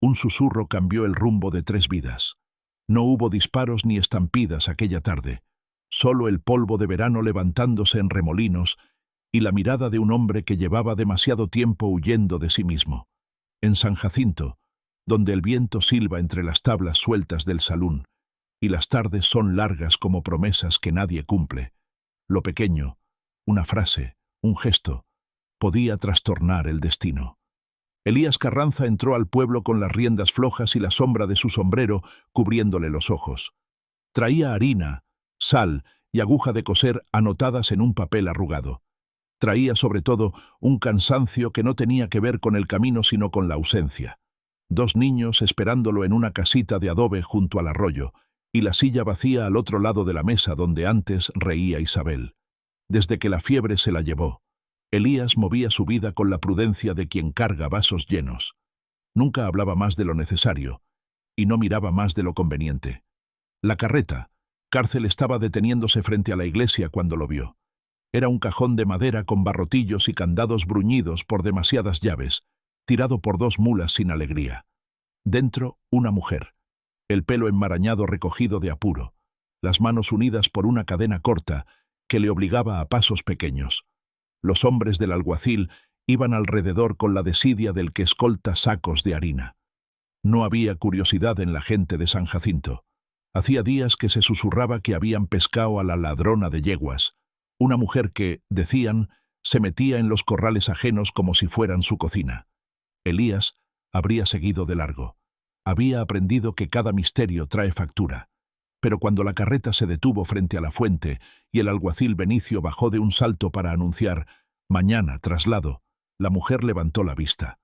Un susurro cambió el rumbo de 3 vidas. No hubo disparos ni estampidas aquella tarde, solo el polvo de verano levantándose en remolinos y la mirada de un hombre que llevaba demasiado tiempo huyendo de sí mismo. En San Jacinto, donde el viento silba entre las tablas sueltas del salón, y las tardes son largas como promesas que nadie cumple, lo pequeño, una frase, un gesto, podía trastornar el destino. Elías Carranza entró al pueblo con las riendas flojas y la sombra de su sombrero cubriéndole los ojos. Traía harina, sal y aguja de coser anotadas en un papel arrugado. Traía sobre todo un cansancio que no tenía que ver con el camino sino con la ausencia. 2 niños esperándolo en una casita de adobe junto al arroyo, y la silla vacía al otro lado de la mesa donde antes reía Isabel. Desde que la fiebre se la llevó, Elías movía su vida con la prudencia de quien carga vasos llenos. Nunca hablaba más de lo necesario, y no miraba más de lo conveniente. La carreta, Cárcel estaba deteniéndose frente a la iglesia cuando lo vio. Era un cajón de madera con barrotillos y candados bruñidos por demasiadas llaves, tirado por 2 mulas sin alegría. Dentro, una mujer, el pelo enmarañado recogido de apuro, las manos unidas por una cadena corta que le obligaba a pasos pequeños. Los hombres del alguacil iban alrededor con la desidia del que escolta sacos de harina. No había curiosidad en la gente de San Jacinto. Hacía días que se susurraba que habían pescado a la ladrona de yeguas, una mujer que, decían, se metía en los corrales ajenos como si fueran su cocina. Elías habría seguido de largo. Había aprendido que cada misterio trae factura. Pero cuando la carreta se detuvo frente a la fuente y el alguacil Benicio bajó de un salto para anunciar «Mañana, traslado», la mujer levantó la vista.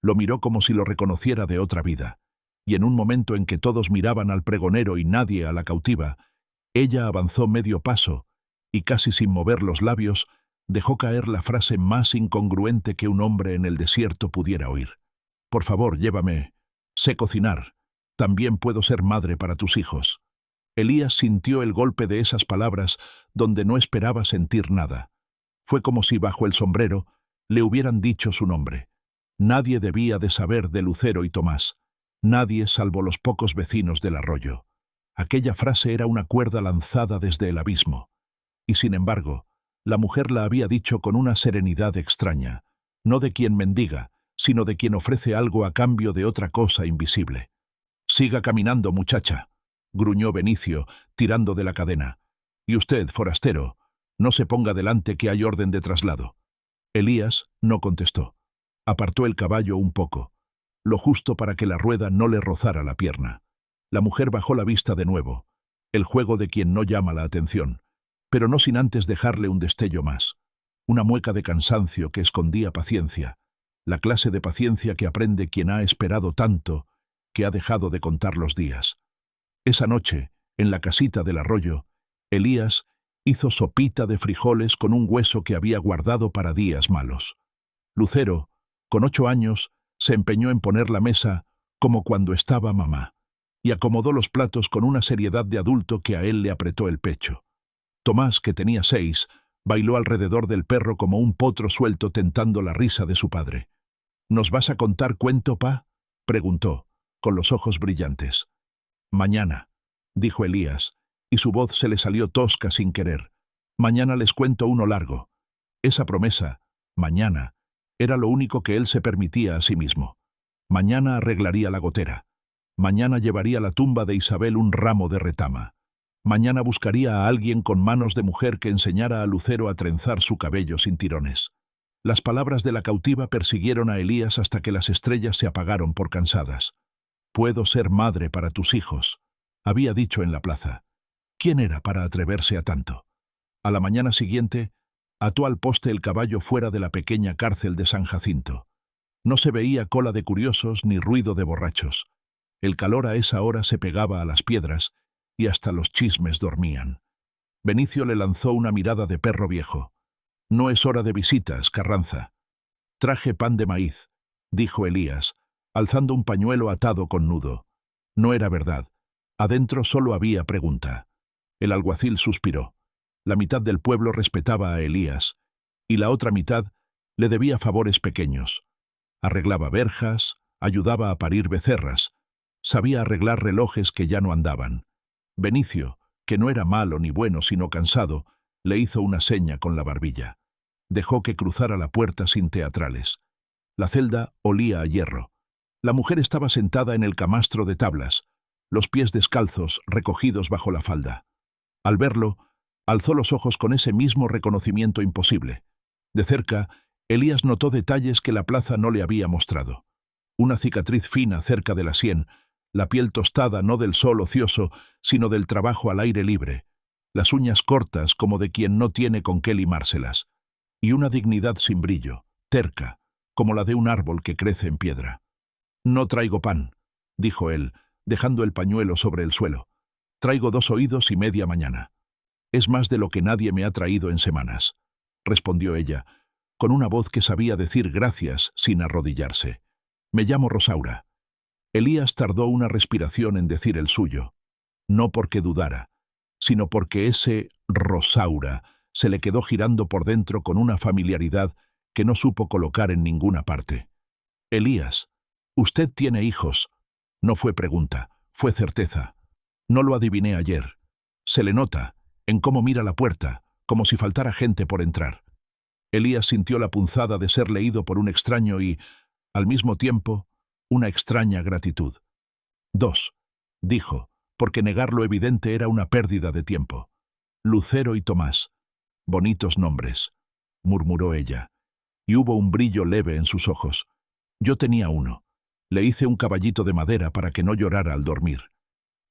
Lo miró como si lo reconociera de otra vida, y en un momento en que todos miraban al pregonero y nadie a la cautiva, ella avanzó medio paso y, casi sin mover los labios, dejó caer la frase más incongruente que un hombre en el desierto pudiera oír. «Por favor, llévame. Sé cocinar. También puedo ser madre para tus hijos». Elías sintió el golpe de esas palabras donde no esperaba sentir nada. Fue como si bajo el sombrero le hubieran dicho su nombre. Nadie debía de saber de Lucero y Tomás. Nadie salvo los pocos vecinos del arroyo. Aquella frase era una cuerda lanzada desde el abismo. Y sin embargo, la mujer la había dicho con una serenidad extraña, no de quien mendiga, sino de quien ofrece algo a cambio de otra cosa invisible. «Siga caminando, muchacha», gruñó Benicio, tirando de la cadena. «Y usted, forastero, no se ponga delante que hay orden de traslado». Elías no contestó. Apartó el caballo un poco, lo justo para que la rueda no le rozara la pierna. La mujer bajó la vista de nuevo, el juego de quien no llama la atención, pero no sin antes dejarle un destello más, una mueca de cansancio que escondía paciencia, la clase de paciencia que aprende quien ha esperado tanto que ha dejado de contar los días. Esa noche, en la casita del arroyo, Elías hizo sopita de frijoles con un hueso que había guardado para días malos. Lucero, con 8 años, se empeñó en poner la mesa como cuando estaba mamá, y acomodó los platos con una seriedad de adulto que a él le apretó el pecho. Tomás, que tenía 6, bailó alrededor del perro como un potro suelto tentando la risa de su padre. «¿Nos vas a contar cuento, pa?», preguntó, con los ojos brillantes. «Mañana», dijo Elías, y su voz se le salió tosca sin querer. «Mañana les cuento uno largo». Esa promesa, mañana, era lo único que él se permitía a sí mismo. Mañana arreglaría la gotera. Mañana llevaría a la tumba de Isabel un ramo de retama. Mañana buscaría a alguien con manos de mujer que enseñara a Lucero a trenzar su cabello sin tirones. Las palabras de la cautiva persiguieron a Elías hasta que las estrellas se apagaron por cansadas. «Puedo ser madre para tus hijos», había dicho en la plaza. ¿Quién era para atreverse a tanto? A la mañana siguiente, ató al poste el caballo fuera de la pequeña cárcel de San Jacinto. No se veía cola de curiosos ni ruido de borrachos. El calor a esa hora se pegaba a las piedras y hasta los chismes dormían. Benicio le lanzó una mirada de perro viejo. «No es hora de visitas, Carranza». «Traje pan de maíz», dijo Elías, alzando un pañuelo atado con nudo. No era verdad. Adentro solo había pregunta. El alguacil suspiró. La mitad del pueblo respetaba a Elías, y la otra mitad le debía favores pequeños. Arreglaba verjas, ayudaba a parir becerras, sabía arreglar relojes que ya no andaban. Benicio, que no era malo ni bueno sino cansado, le hizo una seña con la barbilla. Dejó que cruzara la puerta sin teatrales. La celda olía a hierro. La mujer estaba sentada en el camastro de tablas, los pies descalzos, recogidos bajo la falda. Al verlo, alzó los ojos con ese mismo reconocimiento imposible. De cerca, Elías notó detalles que la plaza no le había mostrado. Una cicatriz fina cerca de la sien, la piel tostada no del sol ocioso, sino del trabajo al aire libre, las uñas cortas como de quien no tiene con qué limárselas, y una dignidad sin brillo, terca, como la de un árbol que crece en piedra. «No traigo pan», dijo él, dejando el pañuelo sobre el suelo. «Traigo 2 oídos y media mañana». «Es más de lo que nadie me ha traído en semanas», respondió ella, con una voz que sabía decir gracias sin arrodillarse. «Me llamo Rosaura». Elías tardó una respiración en decir el suyo, no porque dudara, sino porque ese Rosaura se le quedó girando por dentro con una familiaridad que no supo colocar en ninguna parte. «Elías, usted tiene hijos». No fue pregunta, fue certeza. No lo adiviné ayer. Se le nota, en cómo mira la puerta, como si faltara gente por entrar. Elías sintió la punzada de ser leído por un extraño y, al mismo tiempo, una extraña gratitud. «2», dijo, porque negar lo evidente era una pérdida de tiempo. «Lucero y Tomás. Bonitos nombres», murmuró ella, y hubo un brillo leve en sus ojos. «Yo tenía uno. Le hice un caballito de madera para que no llorara al dormir».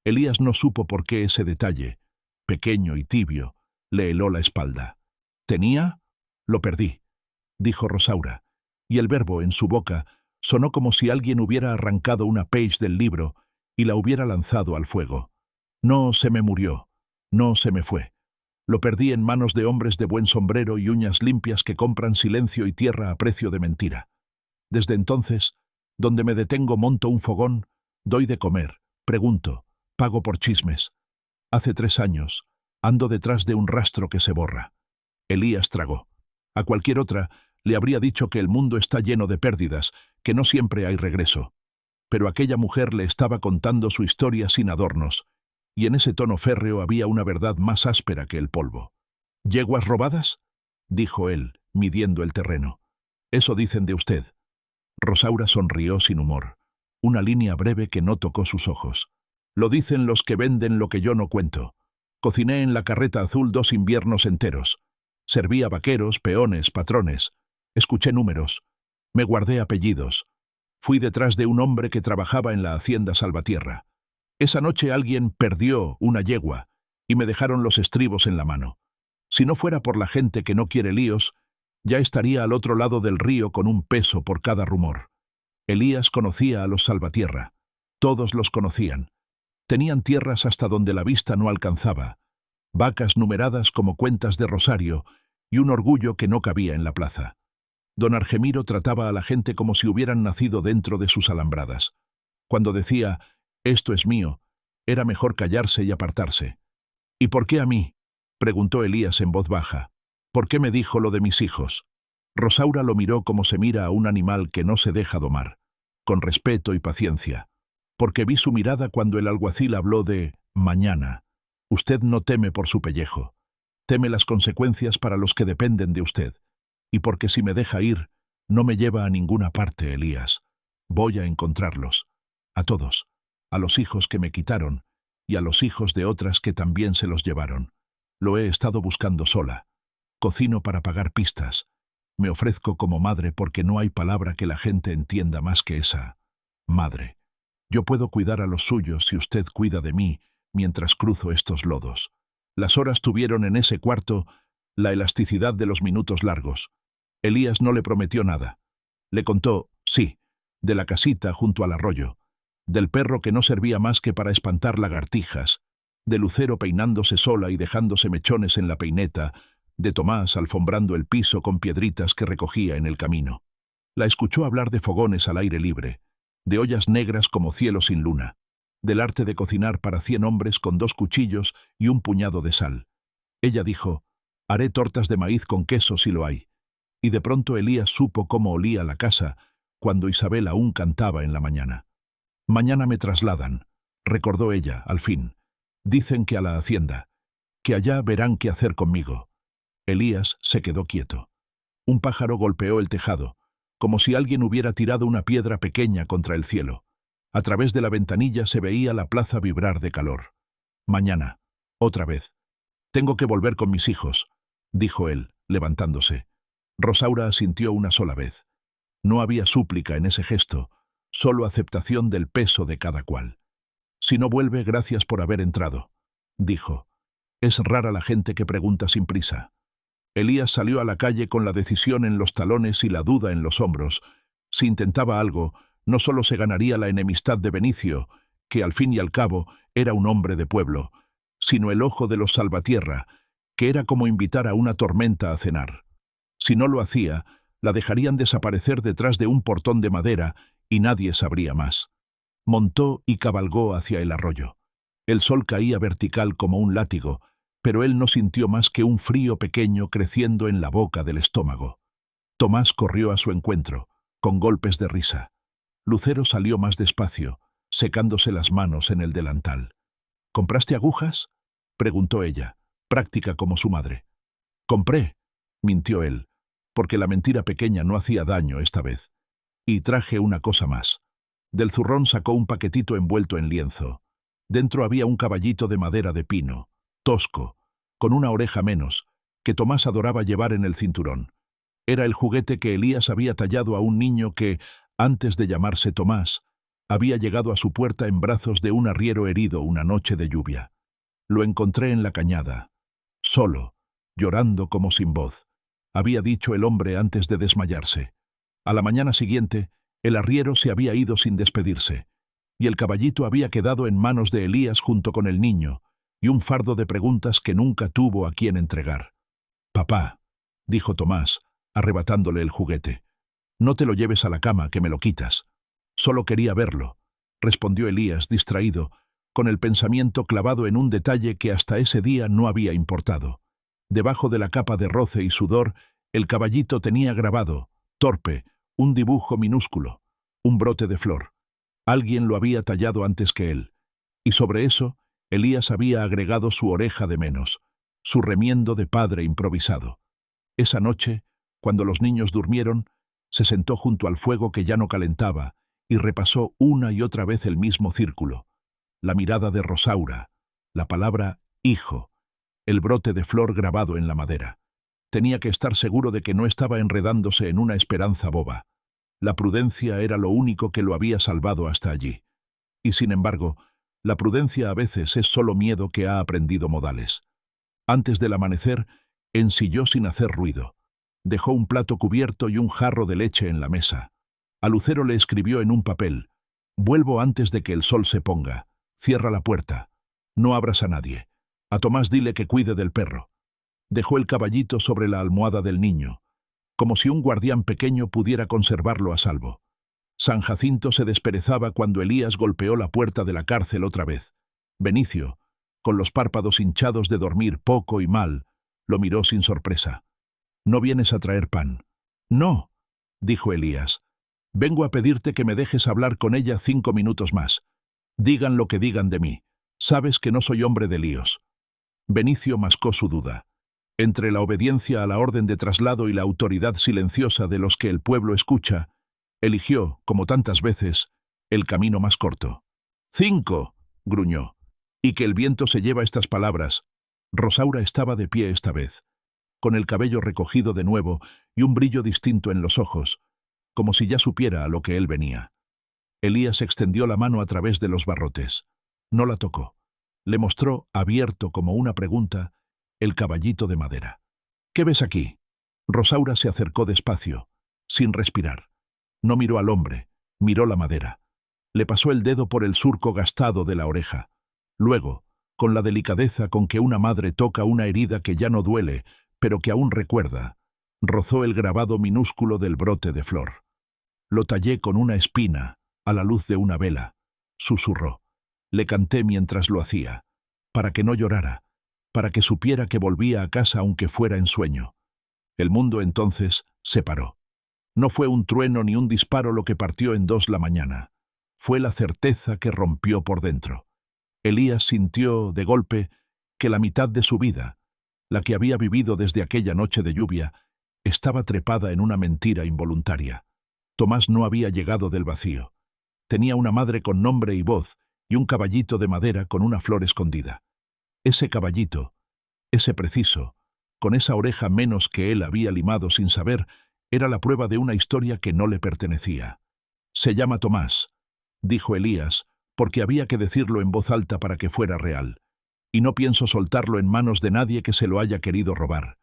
Elías no supo por qué ese detalle, pequeño y tibio, le heló la espalda. «¿Tenía? Lo perdí», dijo Rosaura, y el verbo en su boca sonó como si alguien hubiera arrancado una page del libro y la hubiera lanzado al fuego. «No se me murió, no se me fue. Lo perdí en manos de hombres de buen sombrero y uñas limpias que compran silencio y tierra a precio de mentira. Desde entonces, donde me detengo monto un fogón, doy de comer, pregunto, pago por chismes. Hace 3 años, ando detrás de un rastro que se borra». Elías tragó. A cualquier otra le habría dicho que el mundo está lleno de pérdidas, que no siempre hay regreso. Pero aquella mujer le estaba contando su historia sin adornos, y en ese tono férreo había una verdad más áspera que el polvo. «¿Yeguas robadas?», dijo él, midiendo el terreno. «Eso dicen de usted». Rosaura sonrió sin humor, una línea breve que no tocó sus ojos. «Lo dicen los que venden lo que yo no cuento. Cociné en la carreta azul 2 inviernos enteros. Serví a vaqueros, peones, patrones. Escuché números. Me guardé apellidos. Fui detrás de un hombre que trabajaba en la hacienda Salvatierra. Esa noche alguien perdió una yegua y me dejaron los estribos en la mano. Si no fuera por la gente que no quiere líos, ya estaría al otro lado del río con un peso por cada rumor». Elías conocía a los Salvatierra. Todos los conocían. Tenían tierras hasta donde la vista no alcanzaba, vacas numeradas como cuentas de rosario y un orgullo que no cabía en la plaza. Don Argemiro trataba a la gente como si hubieran nacido dentro de sus alambradas. Cuando decía, «esto es mío», era mejor callarse y apartarse. «¿Y por qué a mí?», preguntó Elías en voz baja. «¿Por qué me dijo lo de mis hijos?». Rosaura lo miró como se mira a un animal que no se deja domar, con respeto y paciencia. «Porque vi su mirada cuando el alguacil habló de mañana. Usted no teme por su pellejo. Teme las consecuencias para los que dependen de usted. Y porque si me deja ir, no me lleva a ninguna parte, Elías. Voy a encontrarlos. A todos. A los hijos que me quitaron y a los hijos de otras que también se los llevaron. Lo he estado buscando sola. Cocino para pagar pistas. Me ofrezco como madre porque no hay palabra que la gente entienda más que esa. Madre. Yo puedo cuidar a los suyos si usted cuida de mí mientras cruzo estos lodos». Las horas tuvieron en ese cuarto la elasticidad de los minutos largos. Elías no le prometió nada. Le contó, sí, de la casita junto al arroyo, del perro que no servía más que para espantar lagartijas, de Lucero peinándose sola y dejándose mechones en la peineta, de Tomás alfombrando el piso con piedritas que recogía en el camino. La escuchó hablar de fogones al aire libre, de ollas negras como cielo sin luna, del arte de cocinar para 100 hombres con 2 cuchillos y un puñado de sal. Ella dijo, «Haré tortas de maíz con queso si lo hay». Y de pronto Elías supo cómo olía la casa, cuando Isabel aún cantaba en la mañana. «Mañana me trasladan», recordó ella, al fin. «Dicen que a la hacienda, que allá verán qué hacer conmigo». Elías se quedó quieto. Un pájaro golpeó el tejado, como si alguien hubiera tirado una piedra pequeña contra el cielo. A través de la ventanilla se veía la plaza vibrar de calor. «Mañana, otra vez. Tengo que volver con mis hijos», dijo él, levantándose. Rosaura asintió una sola vez. No había súplica en ese gesto, solo aceptación del peso de cada cual. «Si no vuelve, gracias por haber entrado», dijo. «Es rara la gente que pregunta sin prisa». Elías salió a la calle con la decisión en los talones y la duda en los hombros. Si intentaba algo, no solo se ganaría la enemistad de Benicio, que al fin y al cabo era un hombre de pueblo, sino el ojo de los salvatierra, que era como invitar a una tormenta a cenar. Si no lo hacía, la dejarían desaparecer detrás de un portón de madera y nadie sabría más. Montó y cabalgó hacia el arroyo. El sol caía vertical como un látigo, pero él no sintió más que un frío pequeño creciendo en la boca del estómago. Tomás corrió a su encuentro, con golpes de risa. Lucero salió más despacio, secándose las manos en el delantal. «¿Compraste agujas?», preguntó ella, práctica como su madre. «Compré», mintió él, porque la mentira pequeña no hacía daño esta vez. «Y traje una cosa más». Del zurrón sacó un paquetito envuelto en lienzo. Dentro había un caballito de madera de pino, tosco, con una oreja menos, que Tomás adoraba llevar en el cinturón. Era el juguete que Elías había tallado a un niño que, antes de llamarse Tomás, había llegado a su puerta en brazos de un arriero herido una noche de lluvia. Lo encontré en la cañada, solo, llorando como sin voz, había dicho el hombre antes de desmayarse. A la mañana siguiente, el arriero se había ido sin despedirse, y el caballito había quedado en manos de Elías junto con el niño, y un fardo de preguntas que nunca tuvo a quien entregar. «Papá», dijo Tomás, arrebatándole el juguete, «no te lo lleves a la cama, que me lo quitas». «Solo quería verlo», respondió Elías, distraído, con el pensamiento clavado en un detalle que hasta ese día no había importado. Debajo de la capa de roce y sudor, el caballito tenía grabado, torpe, un dibujo minúsculo, un brote de flor. Alguien lo había tallado antes que él, y sobre eso, Elías había agregado su oreja de menos, su remiendo de padre improvisado. Esa noche, cuando los niños durmieron, se sentó junto al fuego que ya no calentaba y repasó una y otra vez el mismo círculo. La mirada de Rosaura, la palabra hijo, el brote de flor grabado en la madera. Tenía que estar seguro de que no estaba enredándose en una esperanza boba. La prudencia era lo único que lo había salvado hasta allí. Y sin embargo, la prudencia a veces es solo miedo que ha aprendido modales. Antes del amanecer, ensilló sin hacer ruido. Dejó un plato cubierto y un jarro de leche en la mesa. A Lucero le escribió en un papel: «Vuelvo antes de que el sol se ponga. Cierra la puerta. No abras a nadie. A Tomás dile que cuide del perro». Dejó el caballito sobre la almohada del niño, como si un guardián pequeño pudiera conservarlo a salvo. San Jacinto se desperezaba cuando Elías golpeó la puerta de la cárcel otra vez. Benicio, con los párpados hinchados de dormir poco y mal, lo miró sin sorpresa. «¿No vienes a traer pan?» «No», dijo Elías. «Vengo a pedirte que me dejes hablar con ella 5 minutos más. Digan lo que digan de mí. Sabes que no soy hombre de líos». Benicio mascó su duda. Entre la obediencia a la orden de traslado y la autoridad silenciosa de los que el pueblo escucha, eligió, como tantas veces, el camino más corto. «5», gruñó. «Y que el viento se lleva estas palabras». Rosaura estaba de pie esta vez, con el cabello recogido de nuevo y un brillo distinto en los ojos, como si ya supiera a lo que él venía. Elías extendió la mano a través de los barrotes. No la tocó. Le mostró, abierto como una pregunta, el caballito de madera. «¿Qué ves aquí?» Rosaura se acercó despacio, sin respirar. No miró al hombre, miró la madera. Le pasó el dedo por el surco gastado de la oreja. Luego, con la delicadeza con que una madre toca una herida que ya no duele, pero que aún recuerda, rozó el grabado minúsculo del brote de flor. «Lo tallé con una espina, a la luz de una vela», susurró. «Le canté mientras lo hacía, para que no llorara, para que supiera que volvía a casa aunque fuera en sueño». El mundo entonces se paró. No fue un trueno ni un disparo lo que partió en dos la mañana. Fue la certeza que rompió por dentro. Elías sintió, de golpe, que la mitad de su vida, la que había vivido desde aquella noche de lluvia, estaba trepada en una mentira involuntaria. Tomás no había llegado del vacío. Tenía una madre con nombre y voz y un caballito de madera con una flor escondida. Ese caballito, ese preciso, con esa oreja menos que él había limado sin saber, era la prueba de una historia que no le pertenecía. «Se llama Tomás», dijo Elías, porque había que decirlo en voz alta para que fuera real. «Y no pienso soltarlo en manos de nadie que se lo haya querido robar.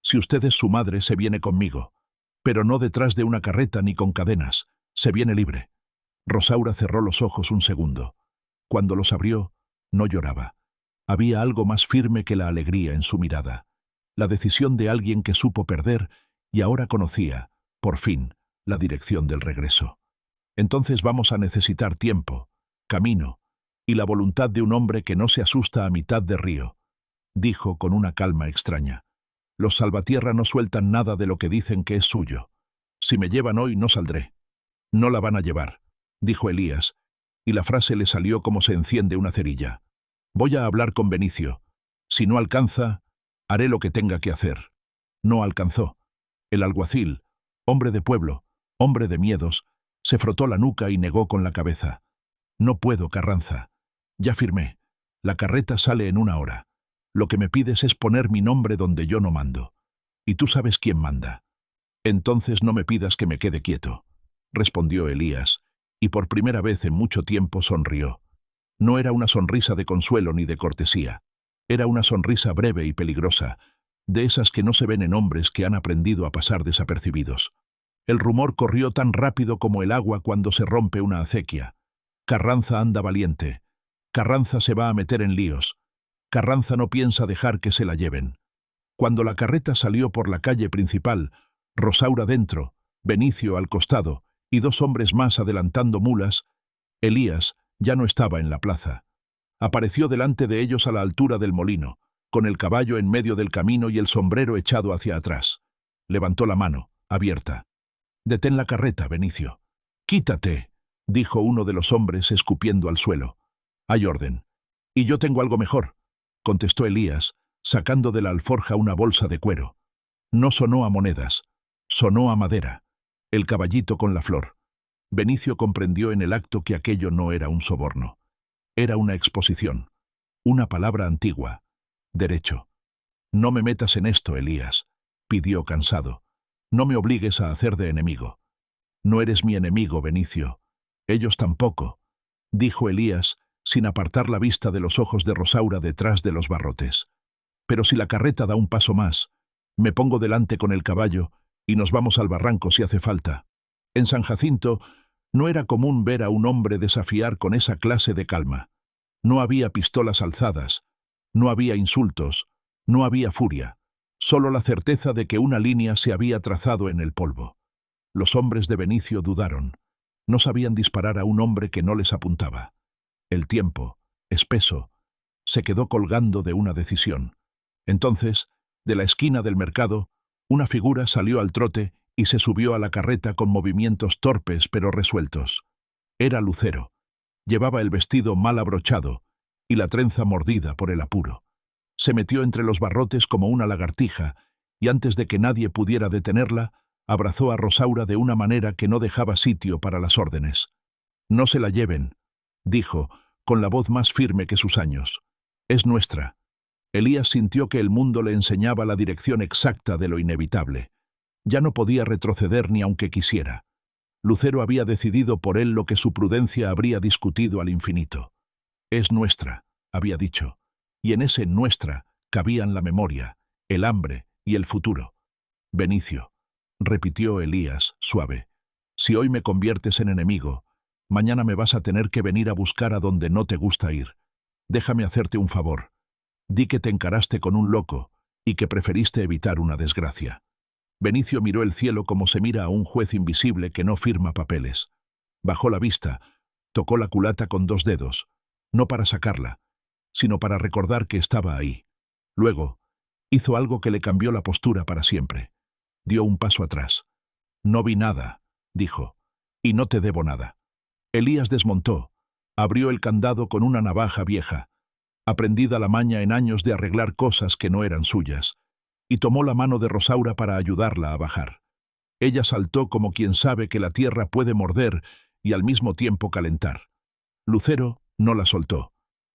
Si usted es su madre, se viene conmigo. Pero no detrás de una carreta ni con cadenas. Se viene libre». Rosaura cerró los ojos un segundo. Cuando los abrió, no lloraba. Había algo más firme que la alegría en su mirada. La decisión de alguien que supo perder y ahora conocía, por fin, la dirección del regreso. «Entonces vamos a necesitar tiempo, camino y la voluntad de un hombre que no se asusta a mitad de río», dijo con una calma extraña. «Los salvatierra no sueltan nada de lo que dicen que es suyo. Si me llevan hoy, no saldré». «No la van a llevar», dijo Elías, y la frase le salió como se enciende una cerilla. «Voy a hablar con Benicio. Si no alcanza, haré lo que tenga que hacer». No alcanzó. El alguacil, hombre de pueblo, hombre de miedos, se frotó la nuca y negó con la cabeza. «No puedo, Carranza. Ya firmé. La carreta sale en 1 hora. Lo que me pides es poner mi nombre donde yo no mando. Y tú sabes quién manda». «Entonces no me pidas que me quede quieto», respondió Elías, y por primera vez en mucho tiempo sonrió. No era una sonrisa de consuelo ni de cortesía. Era una sonrisa breve y peligrosa, de esas que no se ven en hombres que han aprendido a pasar desapercibidos. El rumor corrió tan rápido como el agua cuando se rompe una acequia. «Carranza anda valiente. Carranza se va a meter en líos. Carranza no piensa dejar que se la lleven». Cuando la carreta salió por la calle principal, Rosaura dentro, Benicio al costado y 2 hombres más adelantando mulas, Elías ya no estaba en la plaza. Apareció delante de ellos a la altura del molino, con el caballo en medio del camino y el sombrero echado hacia atrás. Levantó la mano, abierta. «Detén la carreta, Benicio». «Quítate», dijo uno de los hombres escupiendo al suelo. «Hay orden». «Y yo tengo algo mejor», contestó Elías, sacando de la alforja una bolsa de cuero. No sonó a monedas, sonó a madera. El caballito con la flor. Benicio comprendió en el acto que aquello no era un soborno. Era una exposición. Una palabra antigua. Derecho. «No me metas en esto, Elías», pidió cansado. «No me obligues a hacer de enemigo». «No eres mi enemigo, Benicio. Ellos tampoco», dijo Elías, sin apartar la vista de los ojos de Rosaura detrás de los barrotes. «Pero si la carreta da un paso más, me pongo delante con el caballo y nos vamos al barranco si hace falta». En San Jacinto no era común ver a un hombre desafiar con esa clase de calma. No había pistolas alzadas, no había insultos, no había furia, solo la certeza de que una línea se había trazado en el polvo. Los hombres de Benicio dudaron. No sabían disparar a un hombre que no les apuntaba. El tiempo, espeso, se quedó colgando de una decisión. Entonces, de la esquina del mercado, una figura salió al trote y se subió a la carreta con movimientos torpes pero resueltos. Era Lucero. Llevaba el vestido mal abrochado y la trenza mordida por el apuro. Se metió entre los barrotes como una lagartija y antes de que nadie pudiera detenerla, abrazó a Rosaura de una manera que no dejaba sitio para las órdenes. «No se la lleven», dijo, con la voz más firme que sus años. «Es nuestra». Elías sintió que el mundo le enseñaba la dirección exacta de lo inevitable. Ya no podía retroceder ni aunque quisiera. Lucero había decidido por él lo que su prudencia habría discutido al infinito. «Es nuestra», había dicho, y en ese «nuestra» cabían la memoria, el hambre y el futuro. «Benicio», repitió Elías, suave, «si hoy me conviertes en enemigo, mañana me vas a tener que venir a buscar a donde no te gusta ir. Déjame hacerte un favor. Di que te encaraste con un loco y que preferiste evitar una desgracia». Benicio miró el cielo como se mira a un juez invisible que no firma papeles. Bajó la vista, tocó la culata con 2 dedos, no para sacarla, sino para recordar que estaba ahí. Luego, hizo algo que le cambió la postura para siempre. Dio un paso atrás. No vi nada, dijo, y no te debo nada. Elías desmontó, abrió el candado con una navaja vieja, aprendida la maña en años de arreglar cosas que no eran suyas, y tomó la mano de Rosaura para ayudarla a bajar. Ella saltó como quien sabe que la tierra puede morder y al mismo tiempo calentar. Lucero no la soltó.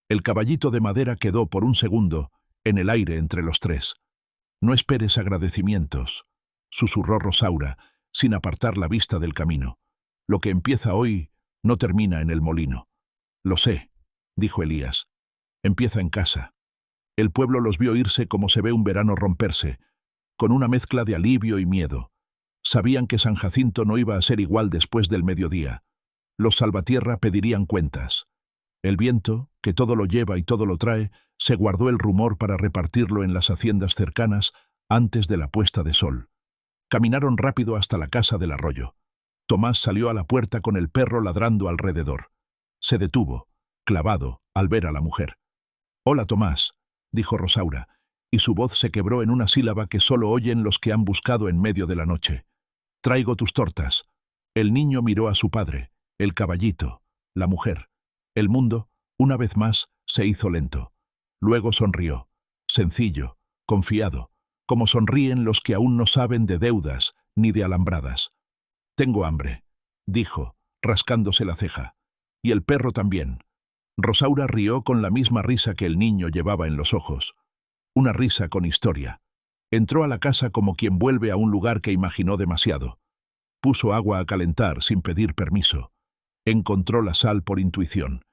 El caballito de madera quedó por un segundo en el aire entre los tres. «No esperes agradecimientos», susurró Rosaura, sin apartar la vista del camino. «Lo que empieza hoy no termina en el molino». «Lo sé», dijo Elías. «Empieza en casa». El pueblo los vio irse como se ve un verano romperse, con una mezcla de alivio y miedo. Sabían que San Jacinto no iba a ser igual después del mediodía. Los Salvatierra pedirían cuentas. El viento, que todo lo lleva y todo lo trae, se guardó el rumor para repartirlo en las haciendas cercanas antes de la puesta de sol. Caminaron rápido hasta la casa del arroyo. Tomás salió a la puerta con el perro ladrando alrededor. Se detuvo, clavado, al ver a la mujer. «Hola, Tomás», dijo Rosaura, y su voz se quebró en una sílaba que solo oyen los que han buscado en medio de la noche. «Traigo tus tortas». El niño miró a su padre, el caballito, la mujer. El mundo, una vez más, se hizo lento. Luego sonrió, sencillo, confiado, como sonríen los que aún no saben de deudas ni de alambradas. «Tengo hambre», dijo, rascándose la ceja. «Y el perro también». Rosaura rió con la misma risa que el niño llevaba en los ojos. Una risa con historia. Entró a la casa como quien vuelve a un lugar que imaginó demasiado. Puso agua a calentar sin pedir permiso. Encontró la sal por intuición.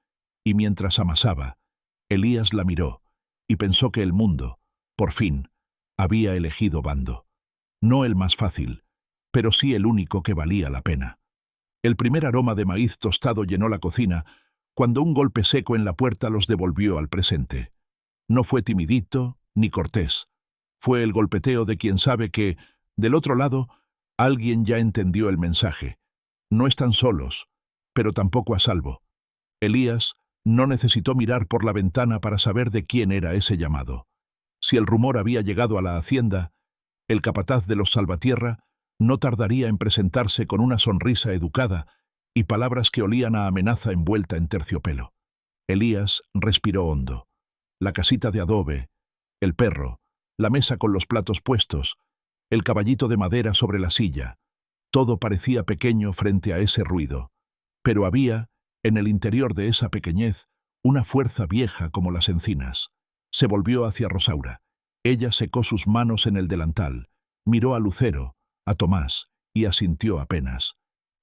Y mientras amasaba, Elías la miró y pensó que el mundo, por fin, había elegido bando. No el más fácil, pero sí el único que valía la pena. El primer aroma de maíz tostado llenó la cocina, cuando un golpe seco en la puerta los devolvió al presente. No fue timidito ni cortés. Fue el golpeteo de quien sabe que, del otro lado, alguien ya entendió el mensaje. No están solos, pero tampoco a salvo. Elías no necesitó mirar por la ventana para saber de quién era ese llamado. Si el rumor había llegado a la hacienda, el capataz de los Salvatierra no tardaría en presentarse con una sonrisa educada y palabras que olían a amenaza envuelta en terciopelo. Elías respiró hondo. La casita de adobe, el perro, la mesa con los platos puestos, el caballito de madera sobre la silla, todo parecía pequeño frente a ese ruido. Pero había, en el interior de esa pequeñez, una fuerza vieja como las encinas. Se volvió hacia Rosaura. Ella secó sus manos en el delantal, miró a Lucero, a Tomás, y asintió apenas.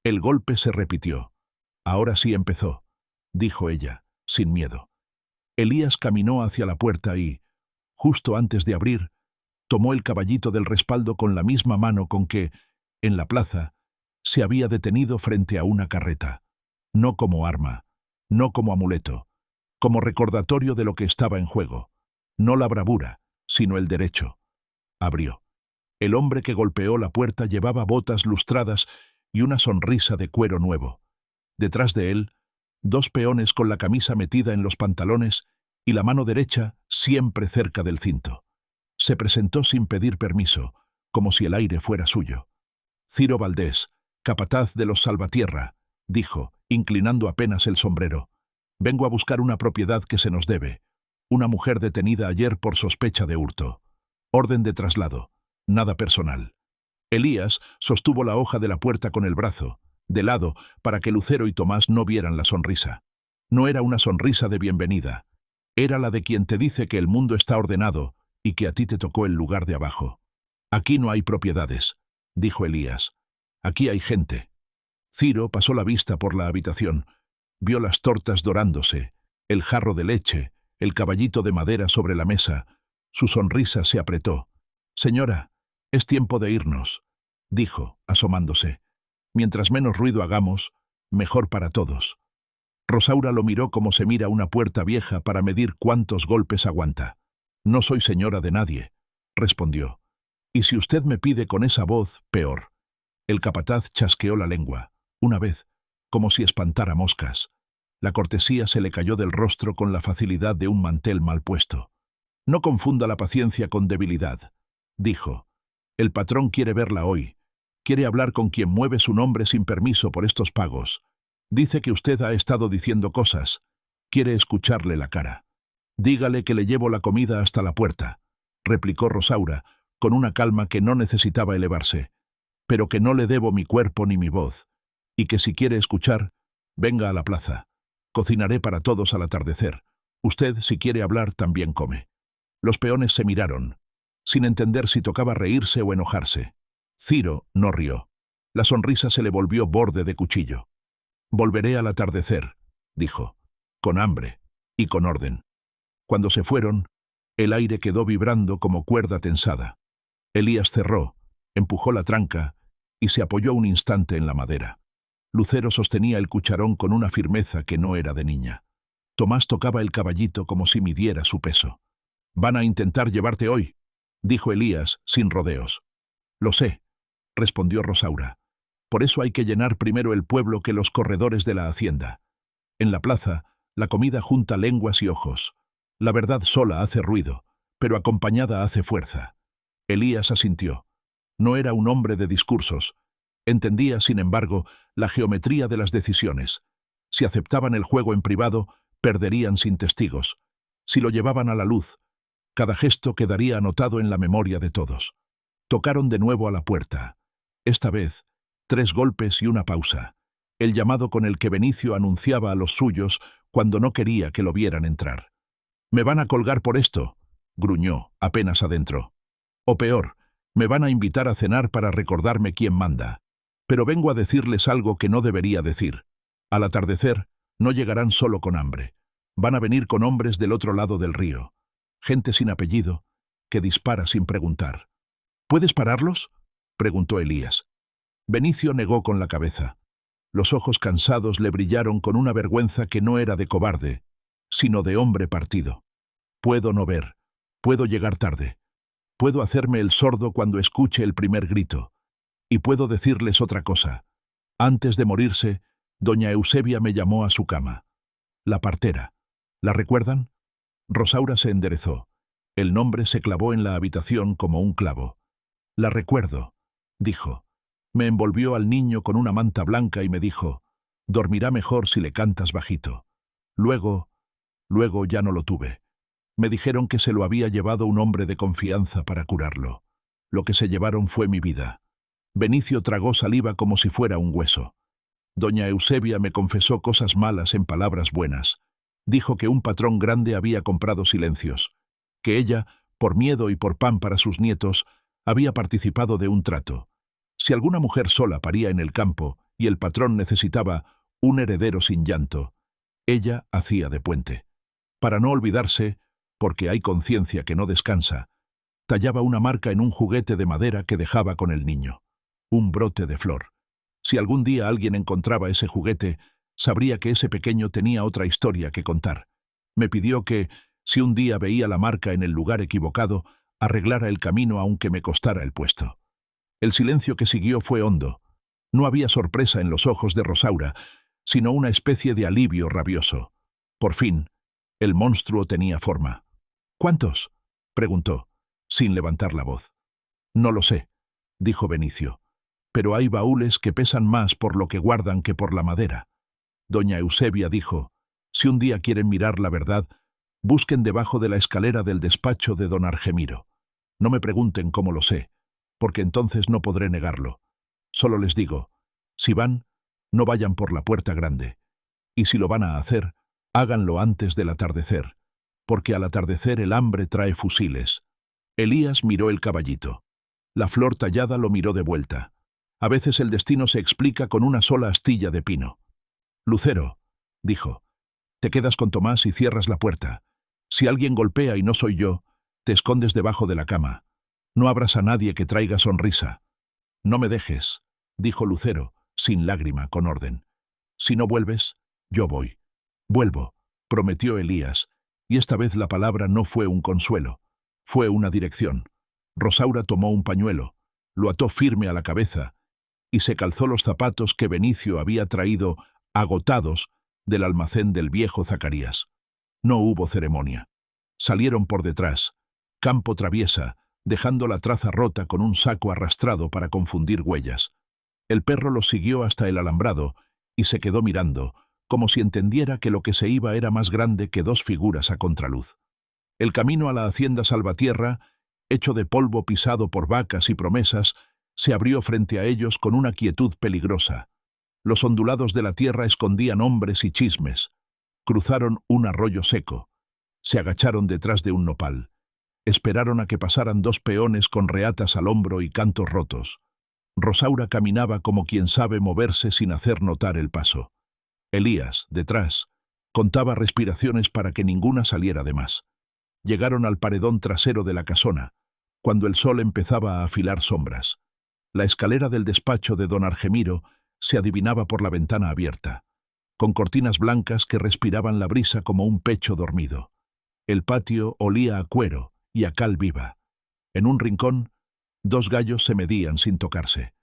El golpe se repitió. «Ahora sí empezó», dijo ella, sin miedo. Elías caminó hacia la puerta y, justo antes de abrir, tomó el caballito del respaldo con la misma mano con que, en la plaza, se había detenido frente a una carreta. No como arma, no como amuleto, como recordatorio de lo que estaba en juego. No la bravura, sino el derecho. Abrió. El hombre que golpeó la puerta llevaba botas lustradas y una sonrisa de cuero nuevo. Detrás de él, dos peones con la camisa metida en los pantalones y la mano derecha siempre cerca del cinto. Se presentó sin pedir permiso, como si el aire fuera suyo. «Ciro Valdés, capataz de los Salvatierra», dijo, inclinando apenas el sombrero. «Vengo a buscar una propiedad que se nos debe. Una mujer detenida ayer por sospecha de hurto. Orden de traslado. Nada personal». Elías sostuvo la hoja de la puerta con el brazo, de lado, para que Lucero y Tomás no vieran la sonrisa. No era una sonrisa de bienvenida. Era la de quien te dice que el mundo está ordenado y que a ti te tocó el lugar de abajo. «Aquí no hay propiedades», dijo Elías. «Aquí hay gente». Ciro pasó la vista por la habitación. Vio las tortas dorándose, el jarro de leche, el caballito de madera sobre la mesa. Su sonrisa se apretó. «Señora, es tiempo de irnos», dijo, asomándose. «Mientras menos ruido hagamos, mejor para todos». Rosaura lo miró como se mira una puerta vieja para medir cuántos golpes aguanta. «No soy señora de nadie», respondió. «Y si usted me pide con esa voz, peor». El capataz chasqueó la lengua, una vez, como si espantara moscas. La cortesía se le cayó del rostro con la facilidad de un mantel mal puesto. «No confunda la paciencia con debilidad», dijo. «El patrón quiere verla hoy. Quiere hablar con quien mueve su nombre sin permiso por estos pagos. Dice que usted ha estado diciendo cosas. Quiere escucharle la cara. Dígale que le llevo la comida hasta la puerta, replicó Rosaura, con una calma que no necesitaba elevarse, pero que no le debo mi cuerpo ni mi voz, y que si quiere escuchar, venga a la plaza. Cocinaré para todos al atardecer. Usted, si quiere hablar, también come. Los peones se miraron, sin entender si tocaba reírse o enojarse. Ciro no rió. La sonrisa se le volvió borde de cuchillo. Volveré al atardecer, dijo, con hambre y con orden. Cuando se fueron, el aire quedó vibrando como cuerda tensada. Elías cerró, empujó la tranca y se apoyó un instante en la madera. Lucero sostenía el cucharón con una firmeza que no era de niña. Tomás tocaba el caballito como si midiera su peso. «Van a intentar llevarte hoy», dijo Elías, sin rodeos. «Lo sé», respondió Rosaura. «Por eso hay que llenar primero el pueblo que los corredores de la hacienda. En la plaza, la comida junta lenguas y ojos. La verdad sola hace ruido, pero acompañada hace fuerza». Elías asintió. No era un hombre de discursos. Entendía, sin embargo, la geometría de las decisiones. Si aceptaban el juego en privado, perderían sin testigos. Si lo llevaban a la luz, cada gesto quedaría anotado en la memoria de todos. Tocaron de nuevo a la puerta. Esta vez, 3 golpes y una pausa. El llamado con el que Benicio anunciaba a los suyos cuando no quería que lo vieran entrar. «Me van a colgar por esto», gruñó, apenas adentro. «O peor, me van a invitar a cenar para recordarme quién manda. Pero vengo a decirles algo que no debería decir. Al atardecer, no llegarán solo con hambre. Van a venir con hombres del otro lado del río. Gente sin apellido, que dispara sin preguntar». «¿Puedes pararlos?», preguntó Elías. Benicio negó con la cabeza. Los ojos cansados le brillaron con una vergüenza que no era de cobarde, sino de hombre partido. «Puedo no ver. Puedo llegar tarde. Puedo hacerme el sordo cuando escuche el primer grito. Y puedo decirles otra cosa. Antes de morirse, doña Eusebia me llamó a su cama. La partera. ¿La recuerdan?». Rosaura se enderezó. El nombre se clavó en la habitación como un clavo. «La recuerdo», dijo. Me envolvió al niño con una manta blanca y me dijo: «Dormirá mejor si le cantas bajito». Luego ya no lo tuve. Me dijeron que se lo había llevado un hombre de confianza para curarlo. Lo que se llevaron fue mi vida. Benicio tragó saliva como si fuera un hueso. Doña Eusebia me confesó cosas malas en palabras buenas. Dijo que un patrón grande había comprado silencios, que ella, por miedo y por pan para sus nietos, había participado de un trato. Si alguna mujer sola paría en el campo y el patrón necesitaba un heredero sin llanto, ella hacía de puente. Para no olvidarse, porque hay conciencia que no descansa, tallaba una marca en un juguete de madera que dejaba con el niño. Un brote de flor. Si algún día alguien encontraba ese juguete, sabría que ese pequeño tenía otra historia que contar. Me pidió que, si un día veía la marca en el lugar equivocado, arreglara el camino aunque me costara el puesto. El silencio que siguió fue hondo. No había sorpresa en los ojos de Rosaura, sino una especie de alivio rabioso. Por fin, el monstruo tenía forma. «¿Cuántos?», preguntó, sin levantar la voz. «No lo sé», dijo Benicio, «pero hay baúles que pesan más por lo que guardan que por la madera». Doña Eusebia dijo: «Si un día quieren mirar la verdad, busquen debajo de la escalera del despacho de don Argemiro. No me pregunten cómo lo sé, porque entonces no podré negarlo. Solo les digo, si van, no vayan por la puerta grande. Y si lo van a hacer, háganlo antes del atardecer, porque al atardecer el hambre trae fusiles». Elías miró el caballito. La flor tallada lo miró de vuelta. A veces el destino se explica con una sola astilla de pino. «Lucero», dijo, «te quedas con Tomás y cierras la puerta. Si alguien golpea y no soy yo, te escondes debajo de la cama. No abras a nadie que traiga sonrisa». «No me dejes», dijo Lucero, sin lágrima, con orden. «Si no vuelves, yo voy». «Vuelvo», prometió Elías, y esta vez la palabra no fue un consuelo, fue una dirección. Rosaura tomó un pañuelo, lo ató firme a la cabeza y se calzó los zapatos que Benicio había traído, agotados, del almacén del viejo Zacarías. No hubo ceremonia. Salieron por detrás, campo traviesa, dejando la traza rota con un saco arrastrado para confundir huellas. El perro los siguió hasta el alambrado y se quedó mirando, como si entendiera que lo que se iba era más grande que dos figuras a contraluz. El camino a la hacienda Salvatierra, hecho de polvo pisado por vacas y promesas, se abrió frente a ellos con una quietud peligrosa. Los ondulados de la tierra escondían hombres y chismes. Cruzaron un arroyo seco. Se agacharon detrás de un nopal. Esperaron a que pasaran dos peones con reatas al hombro y cantos rotos. Rosaura caminaba como quien sabe moverse sin hacer notar el paso. Elías, detrás, contaba respiraciones para que ninguna saliera de más. Llegaron al paredón trasero de la casona, cuando el sol empezaba a afilar sombras. La escalera del despacho de don Argemiro se adivinaba por la ventana abierta, con cortinas blancas que respiraban la brisa como un pecho dormido. El patio olía a cuero y a cal viva. En un rincón, dos gallos se medían sin tocarse.